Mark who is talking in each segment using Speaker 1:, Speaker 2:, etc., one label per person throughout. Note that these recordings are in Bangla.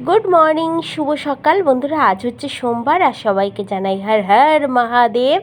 Speaker 1: গুড মর্নিং, শুভ সকাল বন্ধুরা। আজ হচ্ছে সোমবার আর সবাইকে জানাই হর হর মহাদেব।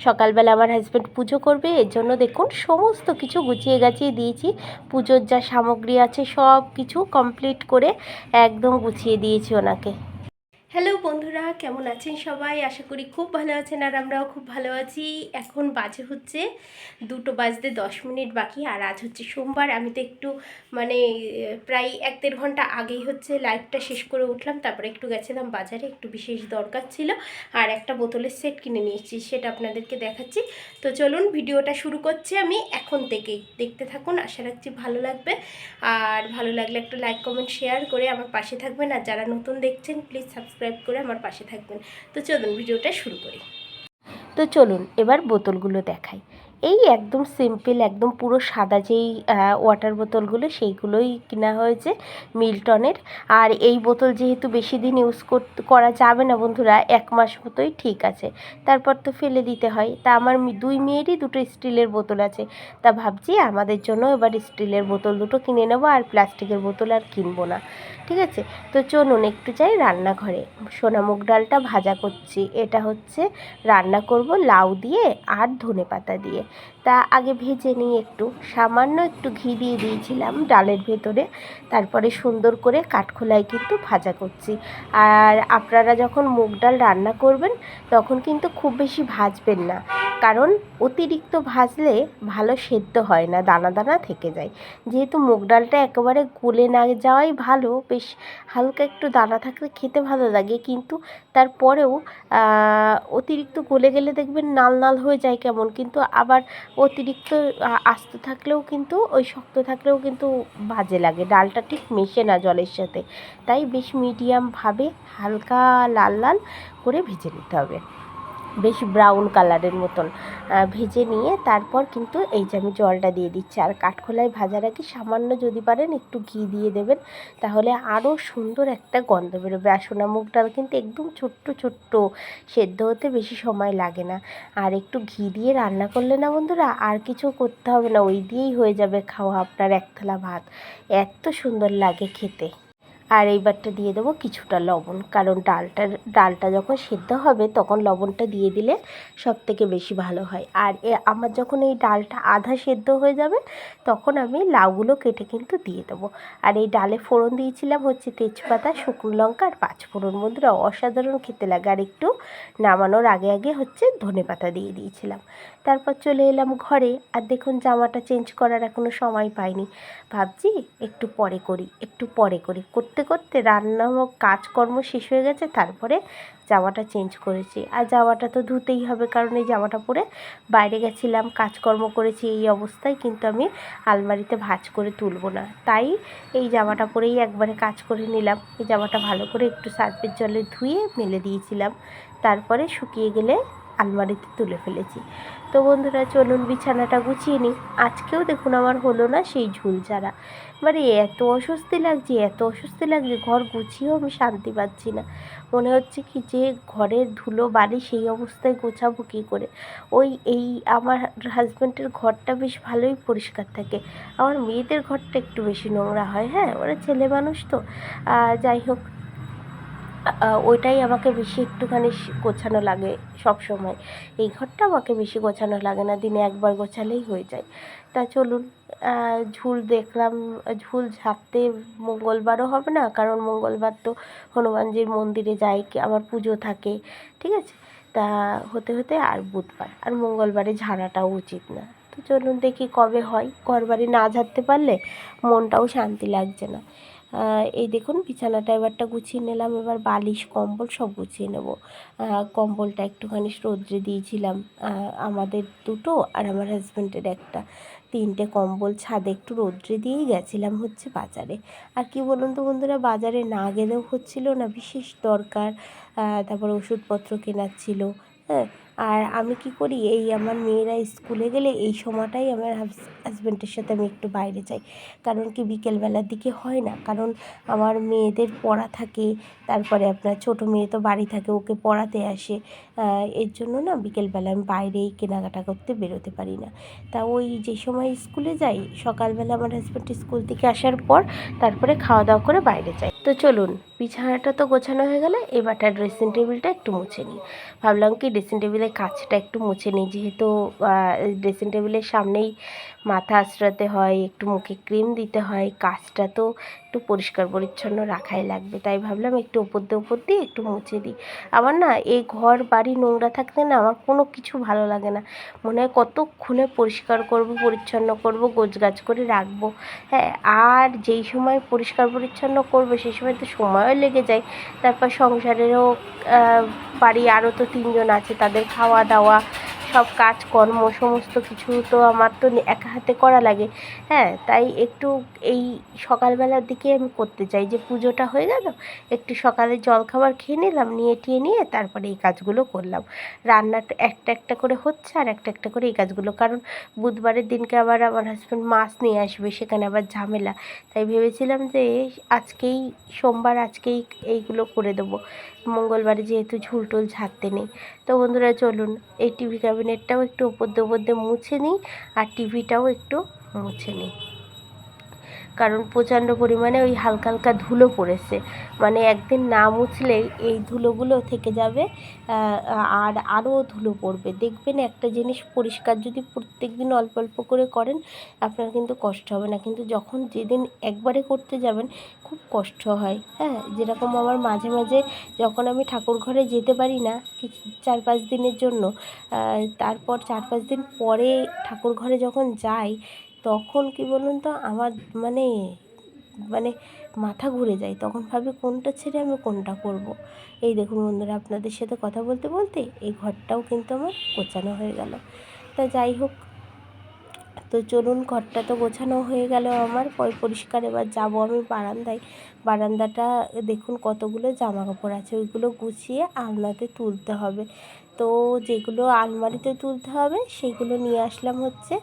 Speaker 1: সকালবেলা আমার হাজব্যান্ড পুজো করবে, এর জন্য দেখুন সমস্ত কিছু গুছিয়ে গাছিয়ে দিয়েছি। পুজোর যা সামগ্রী আছে সব কিছু কমপ্লিট করে একদম গুছিয়ে দিয়েছি ওনাকে। হ্যালো বন্ধুরা, কেমন আছেন সবাই? আশা করি খুব ভালো আছেন আর আমরাও খুব ভালো আছি। এখন বাজে হচ্ছে 2:10 বাকি, আর আজ হচ্ছে সোমবার। আমি তো একটু প্রায় 1-1.5 ঘন্টা আগেই হচ্ছে লাইভটা শেষ করে উঠলাম। তারপরে একটু গেছিলাম বাজারে, একটু বিশেষ দরকার ছিল আর একটা বোতলের সেট কিনে নিয়েছি, সেটা আপনাদেরকে দেখাচ্ছি। তো চলুন ভিডিওটা শুরু করছি আমি এখন থেকেই, দেখতে থাকুন, আশা রাখছি ভালো লাগবে। আর ভালো লাগলে একটু লাইক কমেন্ট শেয়ার করে আমার পাশে থাকবেন, আর যারা নতুন দেখছেন প্লিজ সাবস্ক্রাইব করে আমার পাশে থাকবেন। তো চলুন ভিডিওটা শুরু করি। তো চলুন এবার বোতলগুলো দেখাই। এই একদম সিম্পল, একদম পুরো সাদা যেই ওয়াটার বোতলগুলো, সেইগুলোই কেনা হয়েছে মিল্টনের। আর এই বোতল যেহেতু বেশি দিন ইউজ করা যাবে না বন্ধুরা, 1 মাস মতোই ঠিক আছে, তারপর তো ফেলে দিতে হয়। তা আমার 2 মেয়েরই 2টো স্টিলের বোতল আছে, তা ভাবছি আমাদের জন্য এবার স্টিলের বোতল 2টো কিনে নেবো, আর প্লাস্টিকের বোতল আর কিনবো না, ঠিক আছে। তো চলুন একটু যাই রান্নাঘরে। সোনা মুগ ডালটা ভাজা করছি, এটা হচ্ছে রান্না করব লাউ দিয়ে আর ধনেপাতা দিয়ে। তা আগে ভেজে নিই, একটু সামান্য একটু ঘি দিয়ে দিয়েছিলাম ডালের ভেতরে, তারপরে সুন্দর করে কাঠখোলায় কিন্তু ভাজা করছি। আর আপনারা যখন মুগ ডাল রান্না করবেন তখন কিন্তু খুব বেশি ভাজবেন না, কারণ অতিরিক্ত ভাজলে ভালো সেদ্ধ হয় না, দানা দানা থেকে যায়। যেহেতু মুগ ডালটা একেবারে গলে না যাওয়াই ভালো, বেশ হালকা একটু দানা থাকলে খেতে ভালো লাগে, কিন্তু তারপরেও অতিরিক্ত গলে গেলে দেখবেন নাল নাল হয়ে যায় কেমন, কিন্তু আবার অতিরিক্ত আস্ত থাকলেও কিন্তু, ওই শক্ত থাকলেও কিন্তু বাজে লাগে, ডালটা ঠিক মেশে না জলের সাথে। তাই বেশ মিডিয়ামভাবে হালকা লাল লাল করে ভেজে নিতে হবে, বেশ ব্রাউন কালারের মতন ভেজে নিয়ে তারপর কিন্তু এই যে আমি জলটা দিয়ে দিচ্ছি। আর কাঠখোলায় ভাজার আগে সামান্য যদি পারেন একটু ঘি দিয়ে দেবেন, তাহলে আরও সুন্দর একটা গন্ধ বেরোবে। আর সোনা মুগ ডাল কিন্তু একদম ছোট্ট ছোট্ট, সেদ্ধ হতে বেশি সময় লাগে না। আর একটু ঘি দিয়ে রান্না করলে না বন্ধুরা, আর কিছু করতে হবে না, ওই দিয়েই হয়ে যাবে খাওয়া আপনার 1 থালা ভাত, এত সুন্দর লাগে খেতে। আর এইবারটা দিয়ে দেবো কিছুটা লবণ, কারণ ডালটা যখন সেদ্ধ হবে তখন লবণটা দিয়ে দিলে সবথেকে বেশি ভালো হয়। আর আমার যখন এই ডালটা আধা সেদ্ধ হয়ে যাবে তখন আমি লাউগুলো কেটে কিন্তু দিয়ে দেবো। আর এই ডালে ফোড়ন দিয়েছিলাম হচ্ছে তেজপাতা, শুকনো লঙ্কা আর 5 ফোড়ন, বন্ধুরা অসাধারণ খেতে লাগে। আর একটু নামানোর আগে আগে হচ্ছে ধনেপাতা দিয়ে দিয়েছিলাম। তারপর চলে এলাম ঘরে, আর দেখুন জামাটা চেঞ্জ করার এখনও সময় পাইনি, ভাবছি একটু পরে করি, একটু পরে করি, করতে করতে রান্না কাজকর্ম শেষ হয়ে গেছে, তারপরে জামাটা চেঞ্জ করেছি। আর জামাটা তো ধুতেই হবে, কারণ এই জামাটা পরে বাইরে গেছিলাম, কাজকর্ম করেছি এই অবস্থায়, কিন্তু আমি আলমারিতে ভাঁজ করে তুলব না, তাই এই জামাটা পরেই একবারে কাজ করে নিলাম। এই জামাটা ভালো করে একটু সার্ফের জলে ধুয়ে মেলে দিয়েছিলাম, তারপরে শুকিয়ে গেলে আলমারিতে তুলে ফেলেছি। তো বন্ধুরা চলুন বিছানাটা গুছিয়ে নিই। আজকেও দেখুন আমার হলো না সেই ঝুল ঝাড়া, এত অস্বস্তি লাগছে, এত অস্বস্তি লাগছে, ঘর গুছিয়েও আমি শান্তি পাচ্ছি না। মনে হচ্ছে কি যে ঘরের ধুলো বালি সেই অবস্থায় গোছাবো কী করে। এই আমার হাজব্যান্ডের ঘরটা বেশ ভালোই পরিষ্কার থাকে, আমার মেয়েদের ঘরটা একটু বেশি নোংরা হয়। হ্যাঁ, ওরা ছেলে মানুষ তো, যাই হোক, ওইটাই আমাকে বেশি একটুখানি গোছানো লাগে সব সময়। এই ঘরটা আমাকে বেশি গোছানো লাগে না, দিনে একবার গোছালেই হয়ে যায়। তা চলুন, ঝুল দেখলাম, ঝুল ঝাড়তে মঙ্গলবারও হবে না, কারণ মঙ্গলবার তো হনুমানজির মন্দিরে যাই, আমার পুজো থাকে, ঠিক আছে। তা হতে হতে আর বুধবার, আর মঙ্গলবারে ঝাড়াটাও উচিত না। তো চলুন দেখি কবে হয়, ঘরবাড়ি না ঝাড়তে পারলে মনটাও শান্তি লাগছে না। এই দেখুন বিছানাটা এবারটা গুছিয়ে নিলাম, এবার বালিশ কম্বল সব গুছিয়ে নেব। কম্বলটা একটুখানি রৌদ্রে দিয়েছিলাম, আমাদের 2টো আর আমার হাজব্যান্ডের একটা, 3টে কম্বল ছাদে একটু রৌদ্রে দিয়েই গেছিলাম হচ্ছে বাজারে। আর কি বলুন তো বন্ধুরা, বাজারে না গেলেও হচ্ছিল না, বিশেষ দরকার, তারপর ওষুধপত্র কেনার ছিল। হ্যাঁ, আর আমি কি করি, এই আমার মেয়েরা স্কুলে গেলে এই সময়টাই আমার হাজব্যান্ডের সাথে আমি একটু বাইরে যাই, কারণ কি বিকেলবেলার দিকে হয় না, কারণ আমার মেয়েদের পড়া থাকে, তারপরে আপনার ছোটো মেয়ে তো বাড়ি থাকে, ওকে পড়াতে আসে, এর জন্য না বিকেলবেলা আমি বাইরেই কেনাকাটা করতে বেরোতে পারি না। তা ওই যে সময় স্কুলে যাই, সকালবেলা আমার হাজব্যান্ড স্কুল থেকে আসার পর তারপরে খাওয়া দাওয়া করে বাইরে যাই। তো চলুন বিছানাটা তো গোছানো হয়ে গেলে, এবারটা ড্রেসিং টেবিলটা একটু মুছে নিই। ভাবলাম কি ড্রেসিং টেবিলের কাছটা একটু মুছে নিই, যেহেতু ড্রেসিং টেবিলের সামনেই মাথা আঁচড়াতে হয়, একটু মুখে ক্রিম দিতে হয়, কাছটা তো একটু পরিষ্কার পরিচ্ছন্ন রাখাই লাগবে। তাই ভাবলাম একটু ওপর দিয়ে একটু মুছে দিই। আমার না এই ঘর বাড়ি নোংরা থাকলে না আমার কোনো কিছু ভালো লাগে না। মনে হয় কতক্ষণে পরিষ্কার করব, পরিচ্ছন্ন করব, গোছগাছ করে রাখবো। হ্যাঁ, আর যেই সময় পরিষ্কার পরিচ্ছন্ন করবো সেই সময় তো সময়ও লেগে যায়। তারপর সংসারেরও বাড়ি আরও তো 3 জন আছে, তাদের খাওয়া দাওয়া সব কাজকর্ম সমস্ত কিছু তো আমার তো একা হাতে করা লাগে। হ্যাঁ, তাই একটু এই সকালবেলার দিকে আমি করতে চাই যে পুজোটা হয়ে গেল, একটু সকালে জলখাবার খেয়ে নিলাম, নিয়ে তারপরে এই কাজগুলো করলাম। রান্নাটা একটা একটা করে হচ্ছে আর একটা একটা করে এই কাজগুলো, কারণ বুধবারের দিনকে আবার আমার হাজব্যান্ড মাছ নিয়ে আসবে, সেখানে আবার ঝামেলা। তাই ভেবেছিলাম যে আজকেই সোমবার, আজকেই এইগুলো করে দেবো, মঙ্গলবারে যেহেতু ঝুল টুল ঝাড়তে নেই। তো বন্ধুরা চলুন এই টিভি ক্যাবিনেটটাও একটু ওপর দিয়ে মুছে নিই, আর টিভিটাও একটু মুছে নিই, কারণ প্রচণ্ড পরিমাণে ওই হালকা হালকা ধুলো পড়েছে। মানে একদিন না মুছলেই এই ধুলোগুলো থেকে যাবে, আর আরও ধুলো পড়বে। দেখবেন একটা জিনিস পরিষ্কার যদি প্রত্যেক দিন অল্প অল্প করে করেন, আপনার কিন্তু কষ্ট হবে না, কিন্তু যখন যেদিন একবারে করতে যাবেন খুব কষ্ট হয়। হ্যাঁ, যেরকম আমার মাঝে মাঝে যখন আমি ঠাকুর ঘরে যেতে পারি না কিছু 4-5 দিনের জন্য, তারপর 4-5 দিন পরে ঠাকুর ঘরে যখন যাই, তখন কি বলুন তো আমার মানে মানে মাথা ঘুরে যায়। তখন ভাবি কোনটা ছেড়ে আমি কোনটা করব। এই দেখুন বন্ধুরা, আপনাদের সাথে কথা বলতে বলতে এই ঘরটাও কিন্তু আমার গোছানো হয়ে গেল। তা যাই হোক, তো চলুন ঘরটা তো গোছানো হয়ে গেল আমার পরিষ্কার। এবার যাব আমি বারান্দায়। বারান্দাটা দেখুন কতগুলো জামা কাপড় আছে, ওইগুলো গুছিয়ে আলনাতে তুলতে হবে। তো যেগুলো আলমারিতে তুলতে হবে সেগুলো নিয়ে আসলাম হচ্ছে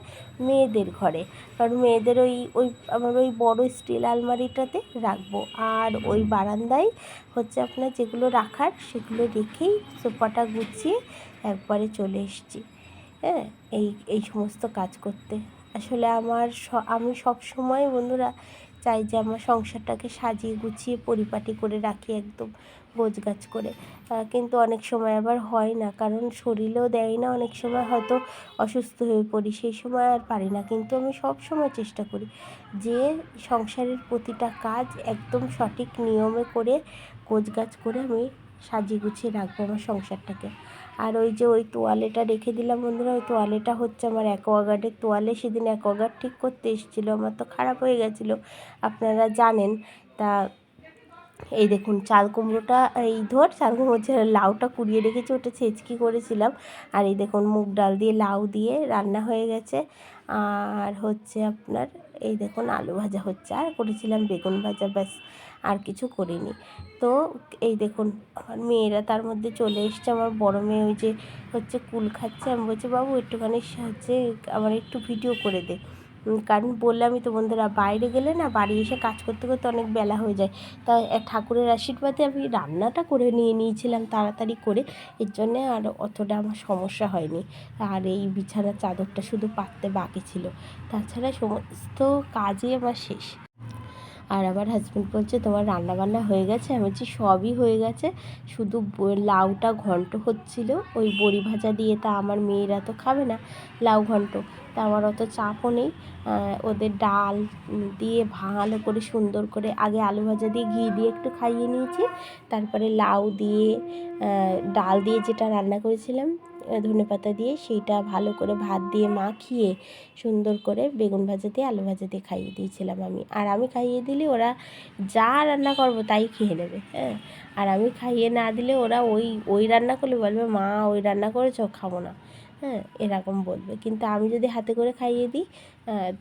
Speaker 1: মেয়েদের ঘরে, কারণ মেয়েদের ওই আমার ওই বড় স্টিল আলমারিটাতে রাখবো। আর ওই বারান্দায় হচ্ছে আপনার যেগুলো রাখার সেগুলো রেখেই সোফাটা গুছিয়ে একবারে চলে এসেছি। হ্যাঁ, এই সমস্ত কাজ করতে আসলে আমি সব সময় বন্ধুরা চাই যে আমার সংসারটাকে সাজিয়ে গুছিয়ে পরিপাটি করে রাখি, একদম গোছগাছ করে। কিন্তু অনেক সময় আবার হয় না, কারণ শরীরও দেয় না, অনেক সময় হয়তো অসুস্থ হয়ে পড়ি, সেই সময় আর পারি না। কিন্তু আমি সব সময় চেষ্টা করি যে সংসারের প্রতিটা কাজ একদম সঠিক নিয়মে করে গোছগাছ করে আমি সাজিয়ে গুছিয়ে রাখবো আমার সংসারটাকে। আর ওই যে ওই তোয়ালেটা রেখে দিলাম বন্ধুরা, ওই তোয়ালেটা হচ্ছে আমার অ্যাকোয়াগার্ডের তোয়ালে। সেদিন অ্যাকোয়াগার্ড ঠিক করতে এসেছিলো, আমার তো খারাপ হয়ে গেছিলো, আপনারা জানেন। তা এই দেখুন চাল কুমড়োটা, চাল কুমড়ো লাউটা কুড়িয়ে রেখেছি, ওটা ছেঁচকি করেছিলাম। আর এই দেখুন মুগ ডাল দিয়ে লাউ দিয়ে রান্না হয়ে গেছে। আর হচ্ছে আপনার এই দেখুন আলু ভাজা হচ্ছে, আর করেছিলাম বেগুন ভাজা, ব্যাস আর কিছু করিনি। তো এই দেখুন আমার মেয়েরা তার মধ্যে চলে এসছে। আমার বড় মেয়ে ওই যে হচ্ছে কুল খাচ্ছে, আমি বলছি বাবু একটুখানি হচ্ছে আমার একটু ভিডিও করে দে, কারণ বললামই তো বন্ধুরা বাইরে গেলে না বাড়ি এসে কাজ করতে করতে অনেক বেলা হয়ে যায়। তাই ঠাকুরের আশীর্বাদে আমি রান্নাটা করে নিয়েছিলাম তাড়াতাড়ি করে, এর জন্যে আর অতটা আমার সমস্যা হয়নি। আর এই বিছানার চাদরটা শুধু পাততে বাকি ছিল, তাছাড়া সমস্ত কাজই আমার শেষ। আর আমার হাজব্যান্ড বলছে তোমার রান্নাবান্না হয়ে গেছে, আমি বলছি সবই হয়ে গেছে, শুধু লাউটা ঘন্ট হচ্ছিল ওই বড়ি ভাজা দিয়ে। তা আমার মেয়েরা তো খাবে না লাউ ঘন্ট, তা আমার অত চাপও নেই। ওদের ডাল দিয়ে ভালো করে সুন্দর করে আগে আলু ভাজা দিয়ে ঘি দিয়ে একটু খাইয়ে নিয়েছি, তারপরে লাউ দিয়ে ডাল দিয়ে যেটা রান্না করেছিলাম ধনেপাতা দিয়ে, সেইটা ভালো করে ভাত দিয়ে মাখিয়ে সুন্দর করে বেগুন ভাজা দিয়ে আলু ভাজা দিয়ে খাইয়ে দিয়েছিলাম আমি। আর আমি খাইয়ে দিলে ওরা যা রান্না করবো তাই খেয়ে নেবে। হ্যাঁ, আর আমি খাইয়ে না দিলে ওরা ওই রান্না করলে বলবে মা ওই রান্না করেছো, খাবো না। হ্যাঁ, এরকম বলবে, কিন্তু আমি যদি হাতে করে খাইয়ে দিই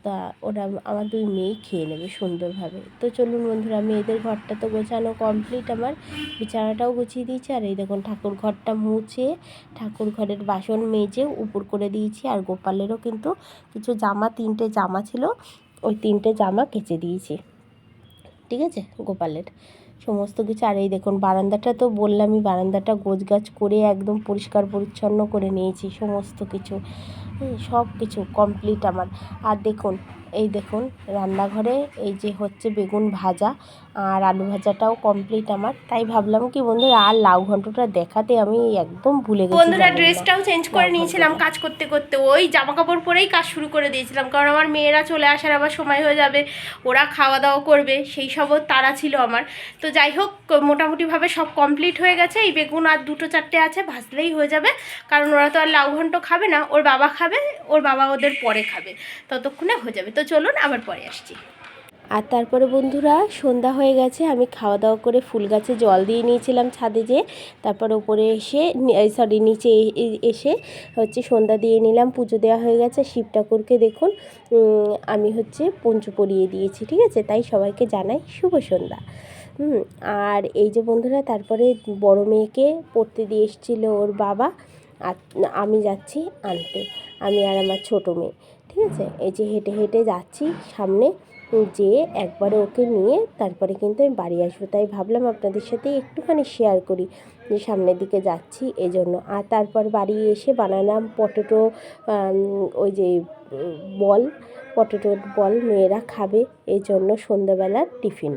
Speaker 1: তা ওরা আমার 2 মেয়েই খেয়ে নেবে সুন্দরভাবে। তো চলুন বন্ধুরা, মেয়েদের ঘরটা তো গোছানো কমপ্লিট, আমার বিছানাটাও গুছিয়ে দিয়েছি। আর এই দেখুন ঠাকুর ঘরটা মুছে ঠাকুর ঘরের বাসন মেজে উপর করে দিয়েছি। আর গোপালেরও কিন্তু কিছু জামা, 3টে জামা ছিল, ওই 3টে জামা কেচে দিয়েছি, ঠিক আছে, গোপালের সমস্ত কিছু। আর এই দেখুন বারান্দাটা তো বললামই, বারান্দাটা গোছগাছ করে একদম পরিষ্কার পরিচ্ছন্ন করে নিয়েছি সমস্ত কিছু। সব কিছু কমপ্লিট আমার। আর দেখুন, এই দেখুন রান্নাঘরে এই যে হচ্ছে বেগুন ভাজা আর আলু ভাজাটাও কমপ্লিট আমার। তাই ভাবলাম কি বন্ধুরা, আর লাউ ঘন্টটা দেখাতে আমি একদম ভুলে গেছি। বন্ধুরা ড্রেসটাও চেঞ্জ করে নিয়েছিলাম কাজ করতে করতে, ওই জামা কাপড় পরেই কাজ শুরু করে দিয়েছিলাম, কারণ আমার মেয়েরা চলে আসার আবার সময় হয়ে যাবে, ওরা খাওয়া দাওয়া করবে, সেই সবও তাড়া ছিল আমার। তো যাই হোক, মোটামুটিভাবে সব কমপ্লিট হয়ে গেছে। এই বেগুন আর 2-4টে আছে, ভাজলেই হয়ে যাবে, কারণ ওরা তো আর লাউ ঘন্ট খাবে না, ওর বাবা খাবে, ওর বাবা ওদের পরে খাবে, ততক্ষণে হয়ে যাবে। তো চলুন আবার পরে আসছি। আর তারপরে বন্ধুরা সন্ধ্যা হয়ে গেছে, আমি খাওয়া দাওয়া করে ফুল গাছে জল দিয়ে নিয়েছিলাম ছাদে যেয়ে, তারপরে উপরে এসে নিচে এসে হচ্ছে সন্ধ্যা দিয়ে নিলাম, পুজো দেওয়া হয়ে গেছে। শিব ঠাকুরকে দেখুন আমি হচ্ছে পঞ্চু পরিয়ে দিয়েছি, ঠিক আছে? তাই সবাইকে জানাই শুভ সন্ধ্যা। আর এই যে বন্ধুরা, তারপরে বড় মেয়েকে পড়তে দিয়ে এসেছিলো ওর বাবা, আর আমি যাচ্ছি আনতে, আমি আর আমার ছোটো মেয়ে, ঠিক আছে? এই যে হেঁটে হেঁটে যাচ্ছি সামনে, যেয়ে একবারে ওকে নিয়ে তারপরে কিন্তু আমি বাড়ি আসবো। তাই ভাবলাম আপনাদের সাথে একটুখানি শেয়ার করি যে সামনের দিকে যাচ্ছি এজন্য। আর তারপর বাড়ি এসে বানালাম পটেটো, ওই যে বল, পটেটোর বল মেয়েরা খাবে এই জন্য সন্ধ্যাবেলার টিফিন।